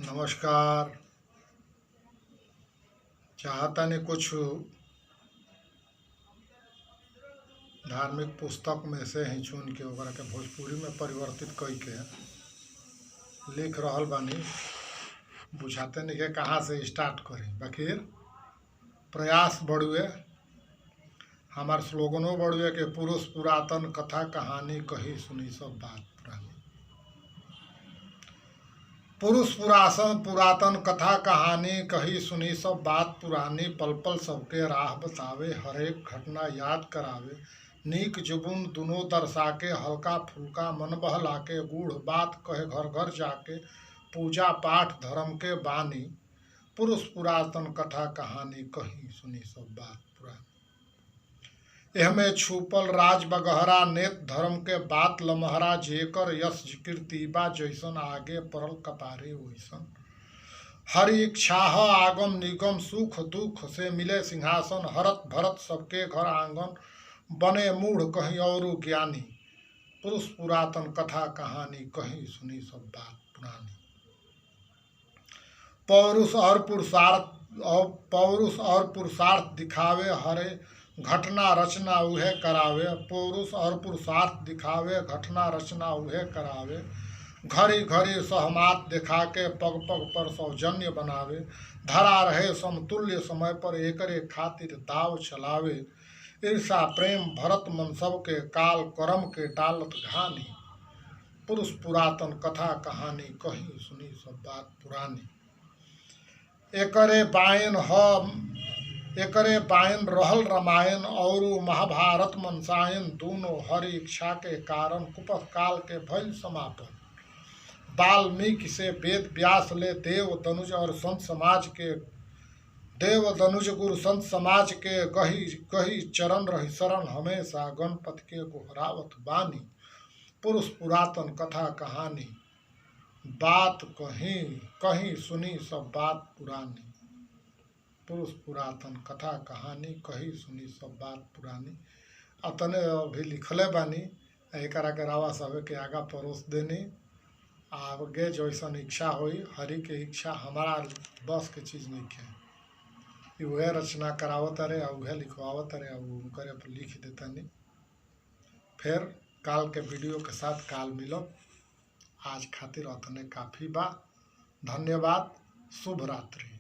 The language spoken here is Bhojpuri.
नमस्कार। चाहता नहीं कुछ धार्मिक पुस्तक में से ही चुन के ओकरा के भोजपुरी में परिवर्तित कई के लिख रहल बानी। बुझाते नहीं के कहाँ से स्टार्ट करी, बाकी प्रयास बढ़ुए। हमार स्लोगनों बढ़ुए कि पुरुष पुरातन कथा कहानी कही सुनी सब बात पुरानी। पुरुष पुरातन कथा कहानी कही सुनी सब बात पुरानी। पल पल सबके राह बतावे, हरेक घटना याद करावे। नीक जुबुन दुनो दर्शा के, हल्का फुल्का मन बहला के। गूढ़ बात कहे घर घर जाके, पूजा पाठ धर्म के बानी। पुरुष पुरातन कथा कहानी कही सुनी सब बात पुरानी। एहमे छुपल राज बगहरा, नेत धर्म के बात लमहरा। जेकर यश कीर्ति बा जैसन, आगे पड़ल कपारे वैसन। हर इच्छा आगम निगम, सुख दुख से मिले सिंहासन। हरत भरत सबके घर आंगन, बने मूढ़ कहीं और ज्ञानी। पुरुष पुरातन कथा कहानी कहीं सुनी सब बात पुरानी। पौरुष और पुरुषार्थ दिखावे, हरे घटना रचना उहे करावे। पौरुष और पुरुषार्थ दिखावे, घटना रचना उहे करावे। घड़ी घड़ी सहमात दिखा के, पग पग पर सौजन्य बनावे। धरा रहे समतुल्य समय पर, एकरे खातिर दाव चलावे। ईर्षा प्रेम भरत मन सब के, काल करम के डालत घानी। पुरुष पुरातन कथा कहानी कही सुनी सब बात पुरानी। एकरे बायन रहल रामायण और महाभारत मनसायन। दोनों हरि इच्छा के कारण, कुपथ काल के भइल समापन। वाल्मीकि से वेद व्यास ले, देव दनुज और संत समाज के। देव दनुज गुरु संत समाज के, गही गही चरण रही शरण हमेशा। गणपति के गोहरावत बानी। पुरुष पुरातन कथा कहानी बात कहीं कहीं सुनी सब बात पुरानी। पुरुष पुरातन कथा कहानी कही सुनी सब बात पुरानी। अतने अभी लिखले बानी, एकरा के रावा सब के आगा परोस देनी। आगे जैसन इच्छा होई, हरि के इच्छा हमारा बस के चीज़ नहीं है। वह रचना करावत रहे और वह लिखवावत रहे और उनकर पर लिख देता नहीं। फिर काल के वीडियो के साथ काल मिलब। आज खातिर अतने काफ़ी बा। धन्यवाद। शुभ रात्रि।